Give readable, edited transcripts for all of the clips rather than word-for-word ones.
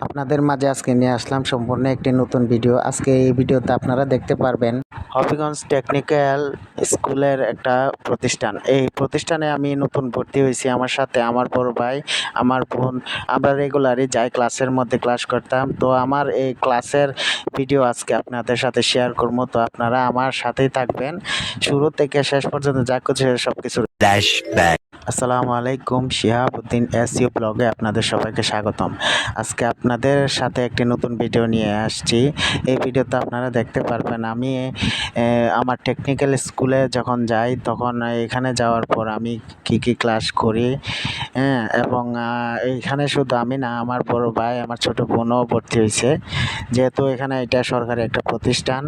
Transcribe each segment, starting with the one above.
আপনাদের মাঝে আজকে নিয়ে আসলাম সম্পূর্ণ একটি নতুন ভিডিও। আজকে এই ভিডিওতে আপনারা দেখতে পারবেন হবিগঞ্জ টেকনিক্যাল স্কুলের একটা প্রতিষ্ঠান। এই প্রতিষ্ঠানে আমি নতুন ভর্তি হয়েছি। আমার সাথে আমার বড় ভাই, আমার বোন, আমরা রেগুলারই যাই, ক্লাসের মধ্যে ক্লাস করতাম। তো আমার এই ক্লাসের ভিডিও আজকে আপনাদের সাথে শেয়ার করবো। তো আপনারা আমার সাথেই থাকবেন শুরু থেকে শেষ পর্যন্ত, যা কিছু সব কিছু। আসসালামু আলাইকুম, শিহাবুদ্দিন এসইউ ব্লগে আপনাদের সবাইকে স্বাগতম। আজকে আপনাদের সাথে একটি নতুন ভিডিও নিয়ে আসছি। এই ভিডিওতে আপনারা দেখতে পারবেন আমি আমার টেকনিক্যাল স্কুলে যখন যাই তখন এখানে যাওয়ার পর আমি কি ক্লাস করি, এবং এইখানে শুধু আমি না, আমার বড় ভাই, আমার ছোট বোনও ভর্তি হয়েছে। যেহেতু এখানে এটা সরকারি একটা প্রতিষ্ঠান,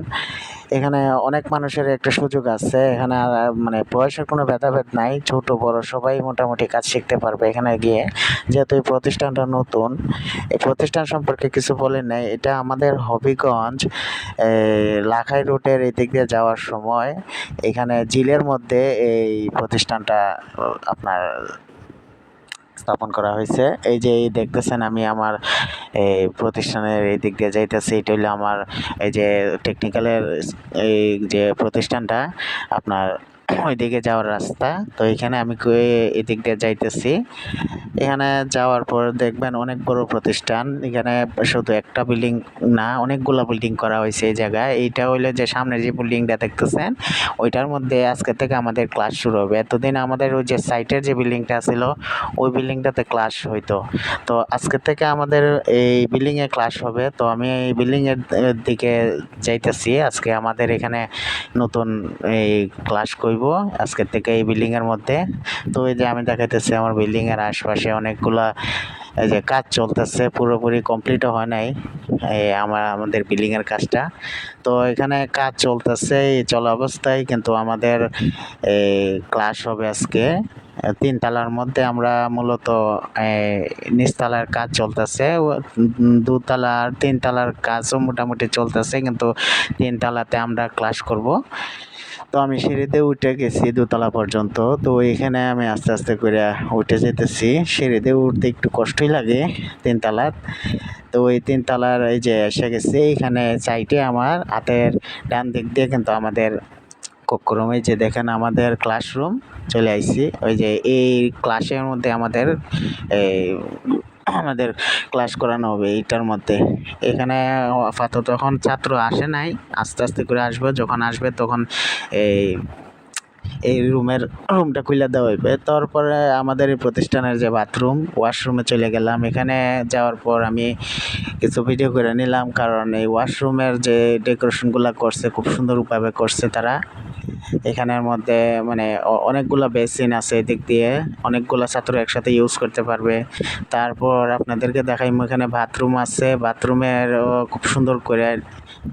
এখানে অনেক মানুষের একটা সুযোগ আছে। এখানে মানে বয়সের কোনো ভেদাভেদ নাই, ছোট বড় সবাই মোটামুটি কাজ শিখতে পারবে এখানে গিয়ে। যেহেতু এই প্রতিষ্ঠানটা নতুন, এই প্রতিষ্ঠান সম্পর্কে কিছু বলে নেই। এটা আমাদের হবিগঞ্জ লাখাই রোডের এই দিক দিয়ে যাওয়ার সময় এখানে জিলের মধ্যে এই প্রতিষ্ঠানটা আপনার স্থাপন করা হয়েছে। এই যে দেখতেছেন আমি আমার এই প্রতিষ্ঠানের এই দিক দিয়ে যাইতেছি, এটা হলো আমার এই যে টেকনিক্যালের এই যে প্রতিষ্ঠানটা আপনার ওইদিকে যাওয়ার রাস্তা। তো এখানে আমি এদিক দিয়ে যাইতেছি। এখানে যাওয়ার পর দেখবেন অনেক বড় প্রতিষ্ঠান। এখানে শুধু একটা বিল্ডিং না, অনেকগুলো বিল্ডিং করা হয়েছে এই জায়গায়। এইটা হইলে যে সামনে যে বিল্ডিংটা দেখতেছেন ওইটার মধ্যে আজকে থেকে আমাদের ক্লাস শুরু হবে। এতদিন আমাদের ওই যে সাইটের যে বিল্ডিংটা ছিল ওই বিল্ডিংটাতে ক্লাস হইতো। তো আজকে থেকে আমাদের এই বিল্ডিংয়ে ক্লাস হবে। তো আমি এই বিল্ডিংয়ের দিকে যাইতেছি। আজকে আমাদের এখানে নতুন এই ক্লাস করব আজকে থেকে এই বিল্ডিংয়ের মধ্যে। তো এই যে আমি দেখাইতেছি আমার বিল্ডিংয়ের আশপাশে অনেকগুলা এই যে কাজ চলতেছে, পুরোপুরি কমপ্লিটও হয় নাই আমাদের বিল্ডিংয়ের কাজটা। তো এখানে কাজ চলতেছে, এই চলা অবস্থায় কিন্তু আমাদের ক্লাস হবে আজকে। তিনতলার মধ্যে আমরা মূলত নিচতলার কাজ চলতেছে, দুতলা আর তিনতলার কাজও মোটামুটি চলতেছে, কিন্তু তিনতলাতে আমরা ক্লাস করব। তো আমি সিঁড়িতে উঠে গেছি দোতলা পর্যন্ত। তো এখানে আমি আস্তে আস্তে করে উঠে যেতেছি। সিঁড়িতে উঠতে একটু কষ্টই লাগে তিনতলার। তো ওই তিনতলার এই যে এসে গেছি, এখানে সাইডে আমার হাতের ডান দিক দিয়ে কিন্তু আমাদের কক্ষরুমে যে দেখেন আমাদের ক্লাসরুম চলে আইছি। ওই যে এই ক্লাসের মধ্যে আমাদের ক্লাস করানো হবে এইটার মধ্যে। এখানে আপাতত এখন ছাত্র আসে নাই, আস্তে আস্তে করে আসবে। যখন আসবে তখন এই রুমটা খুলে দেওয়া হইবে। তারপরে আমাদের এই প্রতিষ্ঠানের যে বাথরুম, ওয়াশরুমে চলে গেলাম। এখানে যাওয়ার পর আমি কিছু ভিডিও করে নিলাম, কারণ এই ওয়াশরুমের যে ডেকোরেশনগুলো করছে খুব সুন্দরভাবে করছে তারা। এখানের মধ্যে মানে অনেকগুলা বেসিন আছে, এদিক দিয়ে অনেকগুলা ছাত্র একসাথে ইউজ করতে পারবে। তারপর আপনাদেরকে দেখাই এখানে বাথরুম আছে, বাথরুমের খুব সুন্দর করে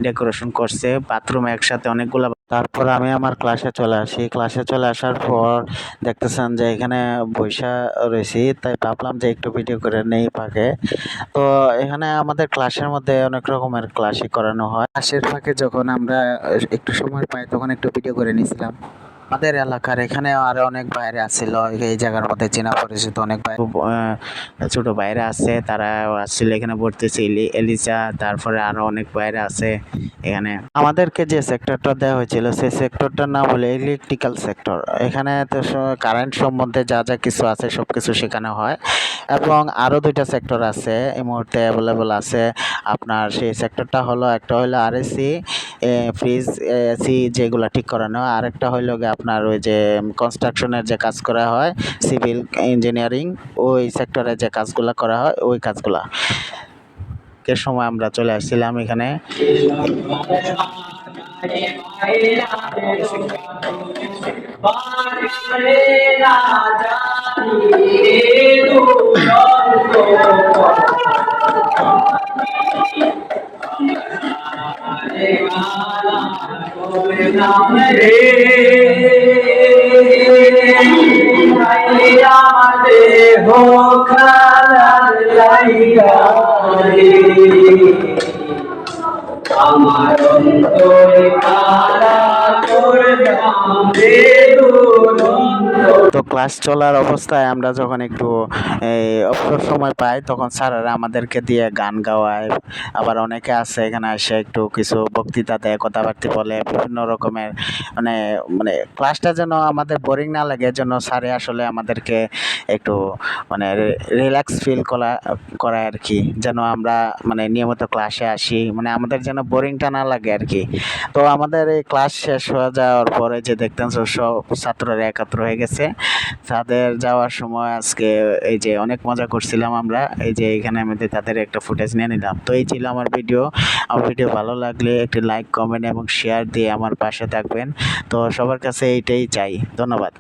ডেকোরেশন করছে। বাথরুম একসাথে অনেকগুলা। তারপর আমি আমার ক্লাসে চলে আসি। ক্লাসে চলে আসার পর দেখতেছেন যে এখানে বইসা রয়েছি, তাই ভাবলাম যে একটু ভিডিও করে নেই ফাঁকে। তো এখানে আমাদের ক্লাসের মধ্যে অনেক রকমের ক্লাসই করানো হয়। ক্লাসের ফাঁকে যখন আমরা একটু সময় পাই তখন একটু ভিডিও করে নিয়েছিলাম। আমাদের এলাকার এখানে আরো অনেক বাইরে আসছিল, এই জায়গার মধ্যে চেনা পরিচিত অনেক ছোট বাইরে আছে, তারা আসছিল এখানে ভর্তি ছিল। এলিজা, তারপরে আরো অনেক বাইরে আছে এখানে। আমাদেরকে যে সেক্টরটা দেওয়া হয়েছিল সেই সেক্টরটার নাম হলো ইলেকট্রিক্যাল সেক্টর। এখানে তো কারেন্ট সম্বন্ধে যা যা কিছু আছে সব কিছু শেখানো হয়, এবং আরও দুইটা সেক্টর আছে এই মুহূর্তে অ্যাভেলেবল আছে আপনার। সেই সেক্টরটা হলো, একটা হলো আরএসি, ফ্রিজ, এসি যেগুলো ঠিক করানো, আরেকটা হইলো আপনার ওই যে কনস্ট্রাকশনের যে কাজ করা হয়, সিভিল ইঞ্জিনিয়ারিং, ওই সেক্টরে যে কাজগুলো করা হয় ওই কাজগুলা কে সময় আমরা চলে আসছিলাম এখানে। আমার অন্তরে কালা তোর নাম রে দুরন্ত তো ক্লাস চলার অবস্থায় আমরা যখন একটু অবসর সময় পাই তখন স্যারেরা আমাদেরকে দিয়ে গান গাওয়ায়, আবার অনেকে আছে এখানে এসে একটু কিছু বক্তৃতা দেয়, কথাবার্তা বলে, বিভিন্ন রকমের মানে মানে ক্লাসটা যেন আমাদের বোরিং না লাগে, যেন স্যারে আসলে আমাদেরকে একটু মানে রিল্যাক্স ফিল করায় আর কি, যেন আমরা মানে নিয়মিত ক্লাসে আসি, মানে আমাদের যেন বোরিংটা না লাগে আর কি। তো আমাদের এই ক্লাস শেষ হয়ে যাওয়ার পরে যে দেখতেন সব ছাত্ররা একাত্র হয়ে গেছে, তাদের যাওয়ার সময় আজকে এই যে অনেক মজা করছিলাম আমরা, এই যে এখানে আমাদের তাদের একটা ফুটেজ নিয়ে নিলাম। তো এই ছিল আমার ভিডিও। আমার ভিডিও ভালো লাগলে একটি লাইক, কমেন্ট এবং শেয়ার দিয়ে আমার পাশে থাকবেন। তো সবার কাছে এইটাই চাই। ধন্যবাদ।